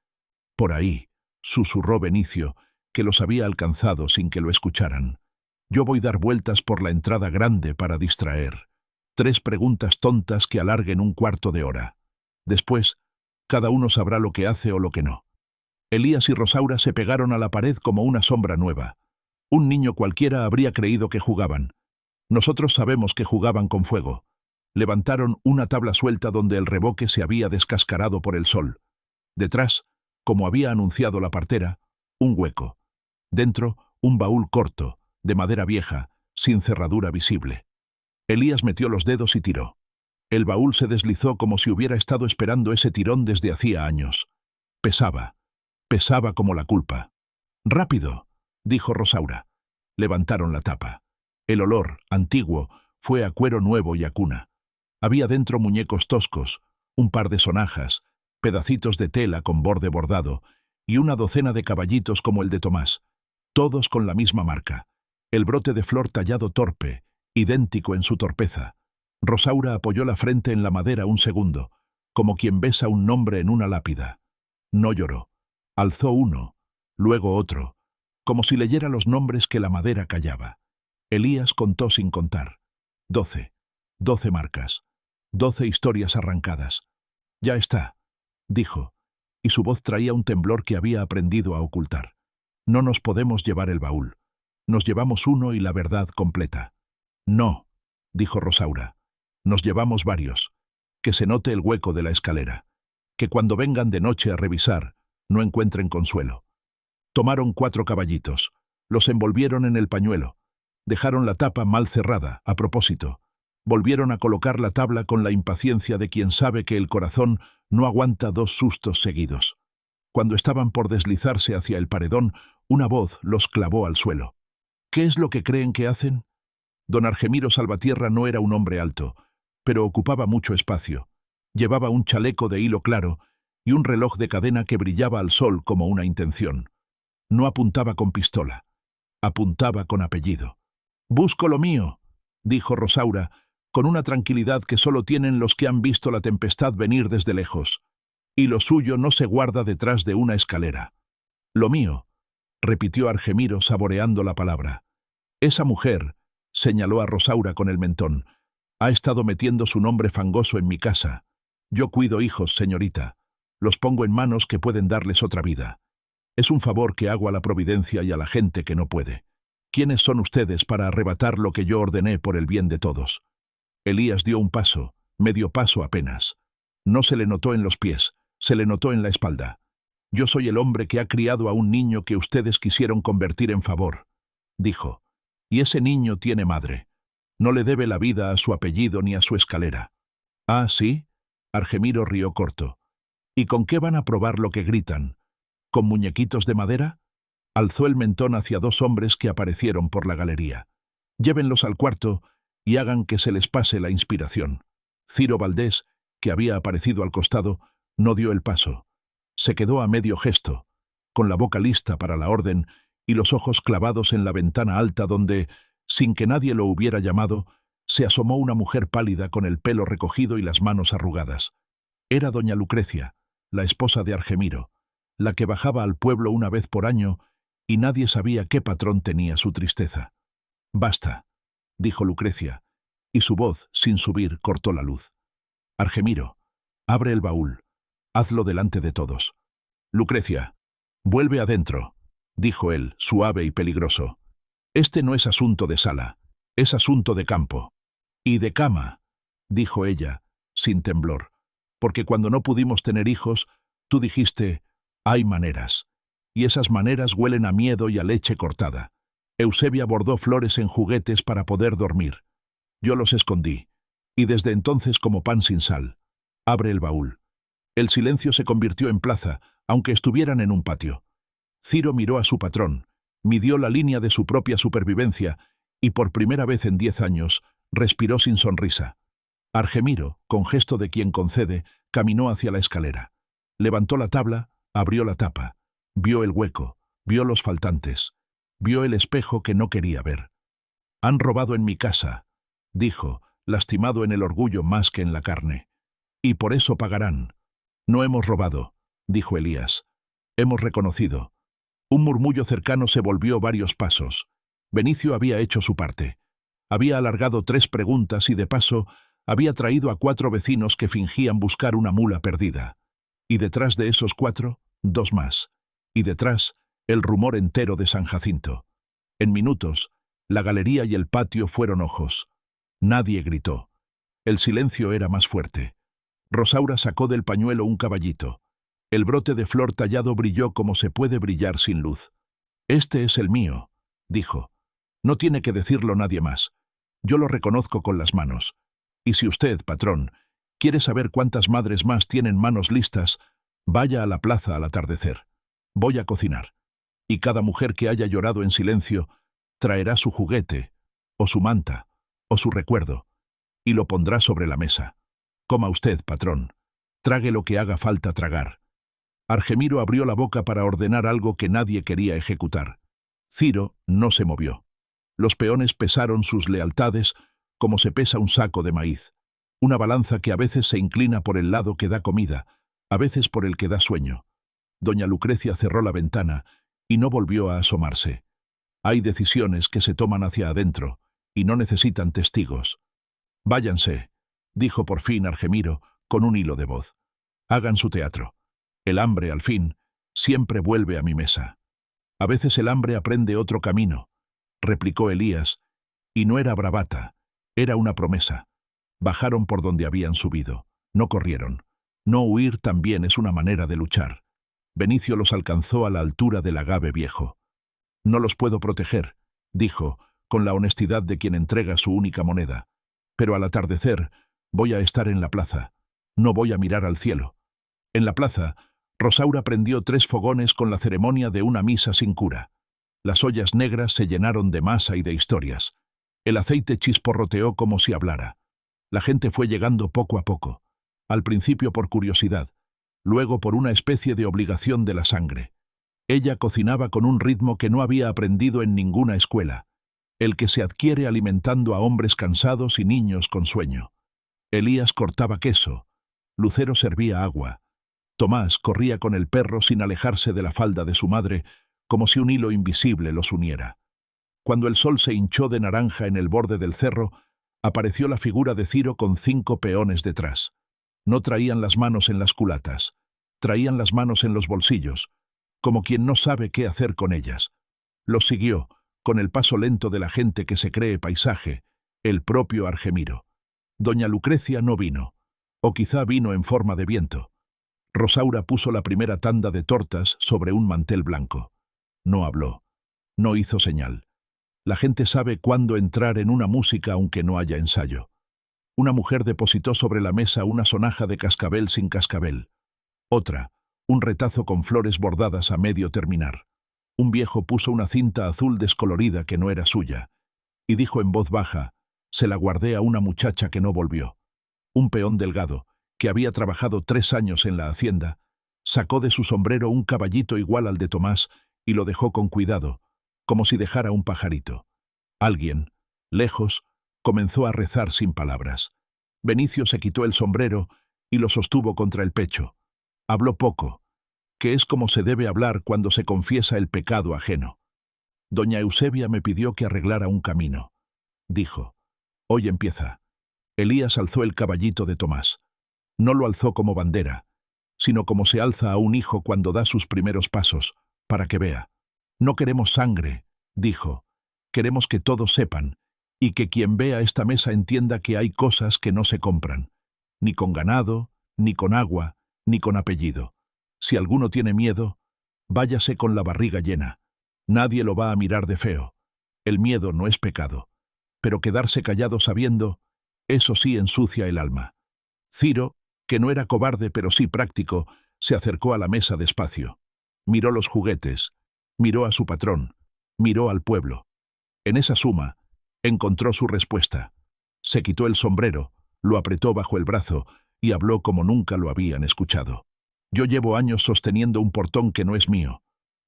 Por ahí, susurró Benicio, que los había alcanzado sin que lo escucharan. Yo voy a dar vueltas por la entrada grande para distraer. 3 preguntas tontas que alarguen un cuarto de hora. Después, cada uno sabrá lo que hace o lo que no. Elías y Rosaura se pegaron a la pared como una sombra nueva. Un niño cualquiera habría creído que jugaban. Nosotros sabemos que jugaban con fuego. Levantaron una tabla suelta donde el reboque se había descascarado por el sol. Detrás, como había anunciado la partera, un hueco. Dentro, un baúl corto, de madera vieja, sin cerradura visible. Elías metió los dedos y tiró. El baúl se deslizó como si hubiera estado esperando ese tirón desde hacía años. Pesaba como la culpa. «Rápido», dijo Rosaura. Levantaron la tapa. El olor, antiguo, fue a cuero nuevo y a cuna. Había dentro muñecos toscos, un par de sonajas, pedacitos de tela con borde bordado y una docena de caballitos como el de Tomás, todos con la misma marca. El brote de flor tallado torpe, idéntico en su torpeza. Rosaura apoyó la frente en la madera un segundo, como quien besa un nombre en una lápida. No lloró. Alzó uno, luego otro, como si leyera los nombres que la madera callaba. Elías contó sin contar. 12 marcas. 12 historias arrancadas. «Ya está», dijo, y su voz traía un temblor que había aprendido a ocultar. «No nos podemos llevar el baúl. Nos llevamos uno y la verdad completa». «No», dijo Rosaura. «Nos llevamos varios. Que se note el hueco de la escalera. Que cuando vengan de noche a revisar, no encuentren consuelo». Tomaron 4 caballitos. Los envolvieron en el pañuelo. Dejaron la tapa mal cerrada, a propósito. Volvieron a colocar la tabla con la impaciencia de quien sabe que el corazón no aguanta 2 sustos seguidos. Cuando estaban por deslizarse hacia el paredón, una voz los clavó al suelo. «¿Qué es lo que creen que hacen?» Don Argemiro Salvatierra no era un hombre alto, pero ocupaba mucho espacio. Llevaba un chaleco de hilo claro y un reloj de cadena que brillaba al sol como una intención. No apuntaba con pistola, apuntaba con apellido. «Busco lo mío», dijo Rosaura, con una tranquilidad que solo tienen los que han visto la tempestad venir desde lejos. «Y lo suyo no se guarda detrás de una escalera». «Lo mío», repitió Argemiro saboreando la palabra. «Esa mujer», señaló a Rosaura con el mentón, «ha estado metiendo su nombre fangoso en mi casa. Yo cuido hijos, señorita. Los pongo en manos que pueden darles otra vida. Es un favor que hago a la providencia y a la gente que no puede. ¿Quiénes son ustedes para arrebatar lo que yo ordené por el bien de todos?» Elías dio un paso, medio paso apenas. No se le notó en los pies, se le notó en la espalda. «Yo soy el hombre que ha criado a un niño que ustedes quisieron convertir en favor», dijo. «Y ese niño tiene madre. No le debe la vida a su apellido ni a su escalera». «Ah, ¿sí?» Argemiro rió corto. «¿Y con qué van a probar lo que gritan? ¿Con muñequitos de madera?» Alzó el mentón hacia 2 hombres que aparecieron por la galería. «Llévenlos al cuarto y hagan que se les pase la inspiración». Ciro Valdés, que había aparecido al costado, no dio el paso. Se quedó a medio gesto, con la boca lista para la orden y los ojos clavados en la ventana alta donde, sin que nadie lo hubiera llamado, se asomó una mujer pálida con el pelo recogido y las manos arrugadas. Era doña Lucrecia, la esposa de Argemiro, la que bajaba al pueblo una vez por año y nadie sabía qué patrón tenía su tristeza. «Basta», dijo Lucrecia, y su voz, sin subir, cortó la luz. «Argemiro, abre el baúl. Hazlo delante de todos». «Lucrecia», Vuelve adentro, dijo él, suave y peligroso. Este no es asunto de sala, es asunto de campo. Y de cama, dijo ella, sin temblor, porque cuando no pudimos tener hijos, tú dijiste, hay maneras. Y esas maneras huelen a miedo y a leche cortada. Eusebia bordó flores en juguetes para poder dormir. Yo los escondí, y desde entonces como pan sin sal. Abre el baúl. El silencio se convirtió en plaza, aunque estuvieran en un patio. Ciro miró a su patrón, midió la línea de su propia supervivencia, y por primera vez en 10 años, respiró sin sonrisa. Argemiro, con gesto de quien concede, caminó hacia la escalera. Levantó la tabla, abrió la tapa. Vio el hueco, vio los faltantes, vio el espejo que no quería ver. Han robado en mi casa, dijo, lastimado en el orgullo más que en la carne. Y por eso pagarán. No hemos robado, dijo Elías. Hemos reconocido. Un murmullo cercano se volvió varios pasos. Benicio había hecho su parte. Había alargado 3 preguntas y de paso había traído a 4 vecinos que fingían buscar una mula perdida. Y detrás de esos 4, 2 más. Y detrás, el rumor entero de San Jacinto. En minutos, la galería y el patio fueron ojos. Nadie gritó. El silencio era más fuerte. Rosaura sacó del pañuelo un caballito. El brote de flor tallado brilló como se puede brillar sin luz. «Este es el mío», dijo. «No tiene que decirlo nadie más. Yo lo reconozco con las manos. Y si usted, patrón, quiere saber cuántas madres más tienen manos listas, vaya a la plaza al atardecer. Voy a cocinar. Y cada mujer que haya llorado en silencio traerá su juguete, o su manta, o su recuerdo, y lo pondrá sobre la mesa. Coma usted, patrón. Trague lo que haga falta tragar». Argemiro abrió la boca para ordenar algo que nadie quería ejecutar. Ciro no se movió. Los peones pesaron sus lealtades como se pesa un saco de maíz, una balanza que a veces se inclina por el lado que da comida, a veces por el que da sueño. Doña Lucrecia cerró la ventana y no volvió a asomarse. Hay decisiones que se toman hacia adentro y no necesitan testigos. «Váyanse», dijo por fin Argemiro con un hilo de voz. «Hagan su teatro. El hambre, al fin, siempre vuelve a mi mesa». «A veces el hambre aprende otro camino», replicó Elías, y no era bravata, era una promesa. Bajaron por donde habían subido, no corrieron. No huir también es una manera de luchar. Benicio los alcanzó a la altura del agave viejo. «No los puedo proteger», dijo, con la honestidad de quien entrega su única moneda. «Pero al atardecer voy a estar en la plaza. No voy a mirar al cielo». En la plaza, Rosaura prendió 3 fogones con la ceremonia de una misa sin cura. Las ollas negras se llenaron de masa y de historias. El aceite chisporroteó como si hablara. La gente fue llegando poco a poco, al principio por curiosidad, luego por una especie de obligación de la sangre. Ella cocinaba con un ritmo que no había aprendido en ninguna escuela, el que se adquiere alimentando a hombres cansados y niños con sueño. Elías cortaba queso, Lucero servía agua, Tomás corría con el perro sin alejarse de la falda de su madre, como si un hilo invisible los uniera. Cuando el sol se hinchó de naranja en el borde del cerro, apareció la figura de Ciro con 5 peones detrás. No traían las manos en las culatas, traían las manos en los bolsillos, como quien no sabe qué hacer con ellas. Los siguió, con el paso lento de la gente que se cree paisaje, el propio Argemiro. Doña Lucrecia no vino, o quizá vino en forma de viento. Rosaura puso la primera tanda de tortas sobre un mantel blanco. No habló, no hizo señal. La gente sabe cuándo entrar en una música aunque no haya ensayo. Una mujer depositó sobre la mesa una sonaja de cascabel sin cascabel. Otra, un retazo con flores bordadas a medio terminar. Un viejo puso una cinta azul descolorida que no era suya, y dijo en voz baja, «Se la guardé a una muchacha que no volvió». Un peón delgado, que había trabajado 3 años en la hacienda, sacó de su sombrero un caballito igual al de Tomás y lo dejó con cuidado, como si dejara un pajarito. Alguien, lejos, comenzó a rezar sin palabras. Benicio se quitó el sombrero y lo sostuvo contra el pecho. Habló poco, que es como se debe hablar cuando se confiesa el pecado ajeno. Doña Eusebia me pidió que arreglara un camino. Dijo, «Hoy empieza». Elías alzó el caballito de Tomás. No lo alzó como bandera, sino como se alza a un hijo cuando da sus primeros pasos, para que vea. No queremos sangre, dijo. Queremos que todos sepan, y que quien vea esta mesa entienda que hay cosas que no se compran, ni con ganado, ni con agua, ni con apellido. Si alguno tiene miedo, váyase con la barriga llena. Nadie lo va a mirar de feo. El miedo no es pecado, pero quedarse callado sabiendo, eso sí ensucia el alma. Ciro, que no era cobarde pero sí práctico, se acercó a la mesa despacio. Miró los juguetes, miró a su patrón, miró al pueblo. En esa suma, encontró su respuesta. Se quitó el sombrero, lo apretó bajo el brazo y habló como nunca lo habían escuchado. Yo llevo años sosteniendo un portón que no es mío.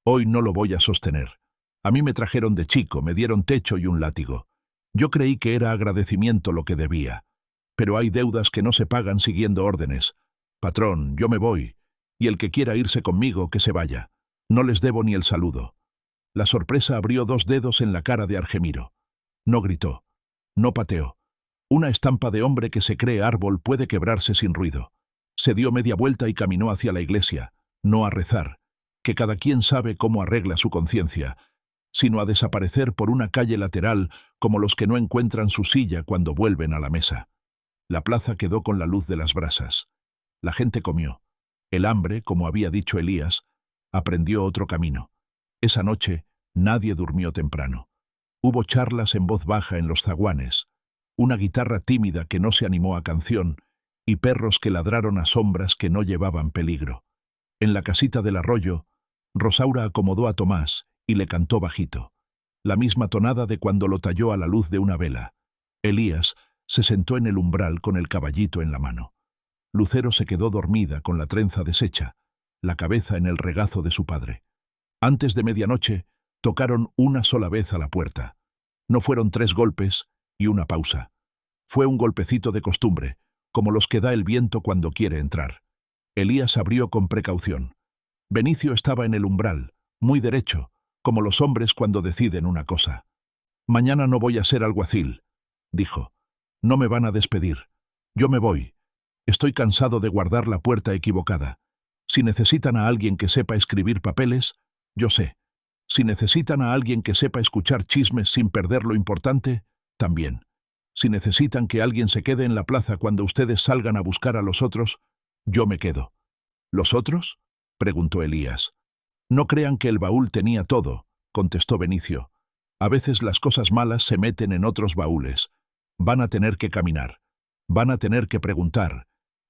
Hoy no lo voy a sostener. A mí me trajeron de chico, me dieron techo y un látigo. Yo creí que era agradecimiento lo que debía. Pero hay deudas que no se pagan siguiendo órdenes. Patrón, yo me voy, y el que quiera irse conmigo, que se vaya. No les debo ni el saludo. La sorpresa abrió 2 dedos en la cara de Argemiro. No gritó, no pateó. Una estampa de hombre que se cree árbol puede quebrarse sin ruido. Se dio media vuelta y caminó hacia la iglesia, no a rezar, que cada quien sabe cómo arregla su conciencia, sino a desaparecer por una calle lateral como los que no encuentran su silla cuando vuelven a la mesa. La plaza quedó con la luz de las brasas. La gente comió. El hambre, como había dicho Elías, aprendió otro camino. Esa noche nadie durmió temprano. Hubo charlas en voz baja en los zaguanes, una guitarra tímida que no se animó a canción y perros que ladraron a sombras que no llevaban peligro. En la casita del arroyo, Rosaura acomodó a Tomás y le cantó bajito, la misma tonada de cuando lo talló a la luz de una vela. Elías se sentó en el umbral con el caballito en la mano. Lucero se quedó dormida con la trenza deshecha, la cabeza en el regazo de su padre. Antes de medianoche, tocaron una sola vez a la puerta. No fueron 3 golpes y una pausa. Fue un golpecito de costumbre, como los que da el viento cuando quiere entrar. Elías abrió con precaución. Benicio estaba en el umbral, muy derecho, como los hombres cuando deciden una cosa. «Mañana no voy a ser alguacil», dijo. «No me van a despedir. Yo me voy. Estoy cansado de guardar la puerta equivocada. Si necesitan a alguien que sepa escribir papeles, yo sé. Si necesitan a alguien que sepa escuchar chismes sin perder lo importante, también. Si necesitan que alguien se quede en la plaza cuando ustedes salgan a buscar a los otros, yo me quedo». «¿Los otros?», preguntó Elías. «No crean que el baúl tenía todo», contestó Benicio. «A veces las cosas malas se meten en otros baúles. Van a tener que caminar. Van a tener que preguntar.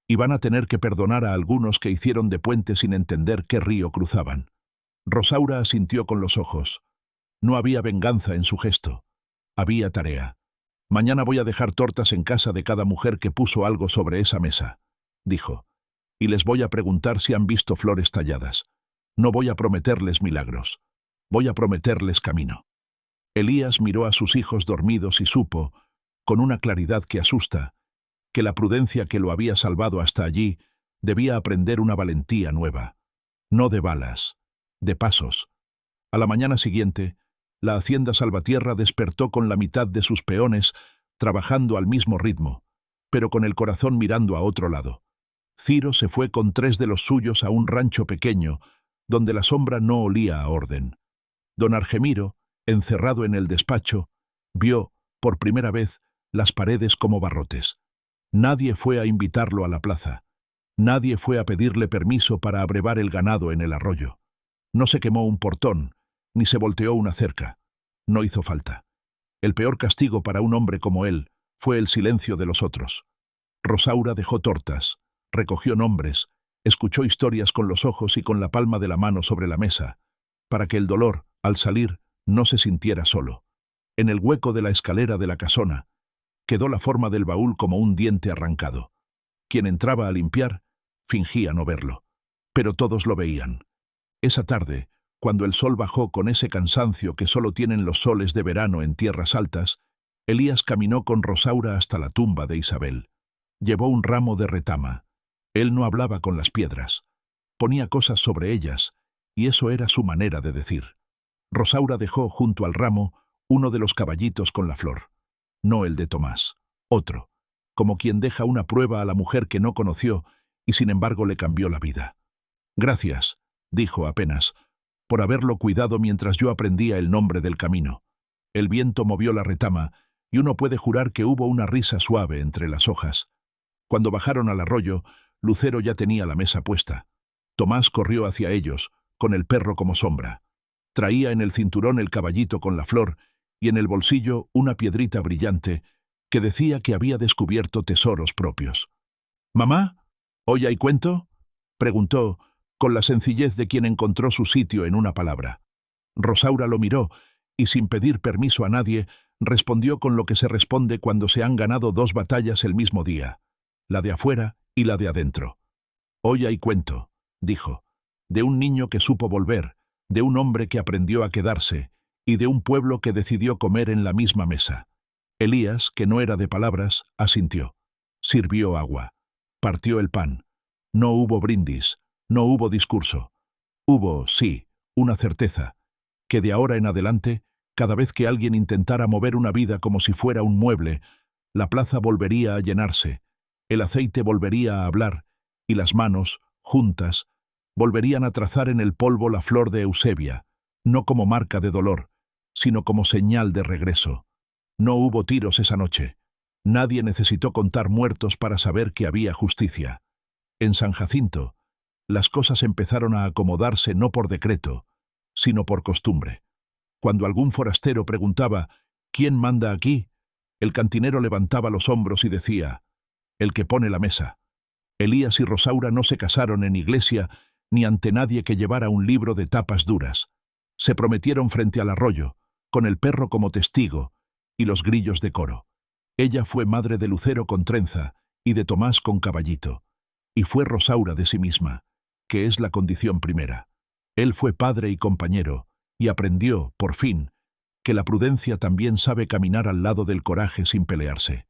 Y van a tener que perdonar a algunos que hicieron de puente sin entender qué río cruzaban». Rosaura asintió con los ojos. No había venganza en su gesto. Había tarea. «Mañana voy a dejar tortas en casa de cada mujer que puso algo sobre esa mesa», dijo. «Y les voy a preguntar si han visto flores talladas. No voy a prometerles milagros. Voy a prometerles camino». Elías miró a sus hijos dormidos y supo, con una claridad que asusta, que la prudencia que lo había salvado hasta allí debía aprender una valentía nueva. No de balas, de pasos. A la mañana siguiente, la hacienda Salvatierra despertó con la mitad de sus peones trabajando al mismo ritmo, pero con el corazón mirando a otro lado. Ciro se fue con 3 de los suyos a un rancho pequeño, donde la sombra no olía a orden. Don Argemiro, encerrado en el despacho, vio, por primera vez, las paredes como barrotes. Nadie fue a invitarlo a la plaza. Nadie fue a pedirle permiso para abrevar el ganado en el arroyo. No se quemó un portón, ni se volteó una cerca. No hizo falta. El peor castigo para un hombre como él fue el silencio de los otros. Rosaura dejó tortas, recogió nombres, escuchó historias con los ojos y con la palma de la mano sobre la mesa, para que el dolor, al salir, no se sintiera solo. En el hueco de la escalera de la casona, quedó la forma del baúl como un diente arrancado. Quien entraba a limpiar, fingía no verlo, pero todos lo veían. Esa tarde, cuando el sol bajó con ese cansancio que solo tienen los soles de verano en tierras altas, Elías caminó con Rosaura hasta la tumba de Isabel. Llevó un ramo de retama. Él no hablaba con las piedras. Ponía cosas sobre ellas, y eso era su manera de decir. Rosaura dejó junto al ramo uno de los caballitos con la flor. No el de Tomás, otro, como quien deja una prueba a la mujer que no conoció y sin embargo le cambió la vida. «Gracias», dijo apenas, por haberlo cuidado mientras yo aprendía el nombre del camino. El viento movió la retama, y uno puede jurar que hubo una risa suave entre las hojas. Cuando bajaron al arroyo, Lucero ya tenía la mesa puesta. Tomás corrió hacia ellos, con el perro como sombra. Traía en el cinturón el caballito con la flor y en el bolsillo una piedrita brillante que decía que había descubierto tesoros propios. «¿Mamá? ¿Hoy hay cuento?», preguntó, con la sencillez de quien encontró su sitio en una palabra. Rosaura lo miró y, sin pedir permiso a nadie, respondió con lo que se responde cuando se han ganado dos batallas el mismo día, la de afuera y la de adentro. «Hoy hay cuento», dijo, «de un niño que supo volver, de un hombre que aprendió a quedarse y de un pueblo que decidió comer en la misma mesa». Elías, que no era de palabras, asintió. Sirvió agua. Partió el pan. No hubo brindis, no hubo discurso. Hubo, sí, una certeza, que de ahora en adelante, cada vez que alguien intentara mover una vida como si fuera un mueble, la plaza volvería a llenarse, el aceite volvería a hablar, y las manos, juntas, volverían a trazar en el polvo la flor de Eusebia, no como marca de dolor, sino como señal de regreso. No hubo tiros esa noche. Nadie necesitó contar muertos para saber que había justicia. En San Jacinto, las cosas empezaron a acomodarse no por decreto, sino por costumbre. Cuando algún forastero preguntaba «¿Quién manda aquí?», el cantinero levantaba los hombros y decía «El que pone la mesa». Elías y Rosaura no se casaron en iglesia ni ante nadie que llevara un libro de tapas duras. Se prometieron frente al arroyo, con el perro como testigo y los grillos de coro. Ella fue madre de Lucero con trenza y de Tomás con caballito, y fue Rosaura de sí misma, que es la condición primera. Él fue padre y compañero, y aprendió, por fin, que la prudencia también sabe caminar al lado del coraje sin pelearse.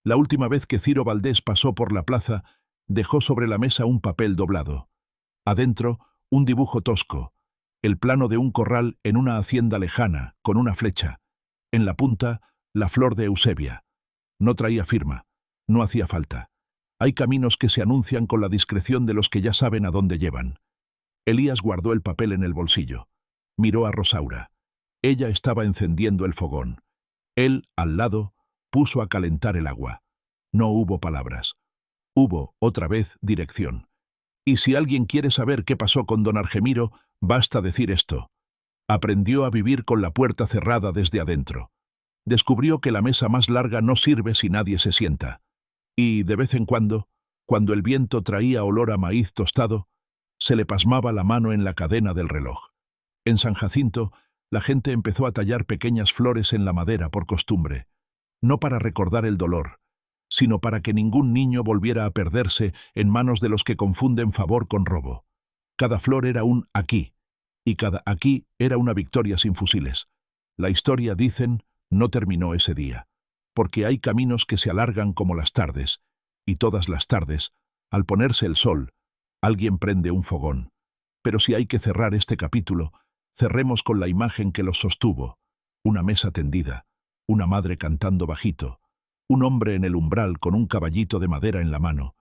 La última vez que Ciro Valdés pasó por la plaza, dejó sobre la mesa un papel doblado. Adentro, un dibujo tosco, el plano de un corral en una hacienda lejana, con una flecha. En la punta, la flor de Eusebia. No traía firma, no hacía falta. Hay caminos que se anuncian con la discreción de los que ya saben a dónde llevan. Elías guardó el papel en el bolsillo. Miró a Rosaura. Ella estaba encendiendo el fogón. Él, al lado, puso a calentar el agua. No hubo palabras. Hubo, otra vez, dirección. Y si alguien quiere saber qué pasó con don Argemiro, basta decir esto. Aprendió a vivir con la puerta cerrada desde adentro. Descubrió que la mesa más larga no sirve si nadie se sienta. Y, de vez en cuando el viento traía olor a maíz tostado, se le pasmaba la mano en la cadena del reloj. En San Jacinto, la gente empezó a tallar pequeñas flores en la madera por costumbre, no para recordar el dolor, sino para que ningún niño volviera a perderse en manos de los que confunden favor con robo. Cada flor era un aquí, y cada aquí era una victoria sin fusiles. La historia, dicen, no terminó ese día, porque hay caminos que se alargan como las tardes, y todas las tardes, al ponerse el sol, alguien prende un fogón. Pero si hay que cerrar este capítulo, cerremos con la imagen que los sostuvo: una mesa tendida, una madre cantando bajito, un hombre en el umbral con un caballito de madera en la mano,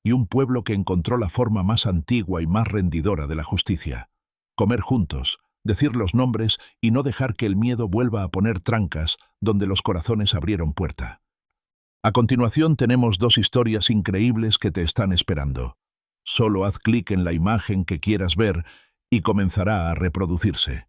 y un pueblo que encontró la forma más antigua y más rendidora de la justicia. Comer juntos, decir los nombres y no dejar que el miedo vuelva a poner trancas donde los corazones abrieron puerta. A continuación tenemos dos historias increíbles que te están esperando. Solo haz clic en la imagen que quieras ver y comenzará a reproducirse.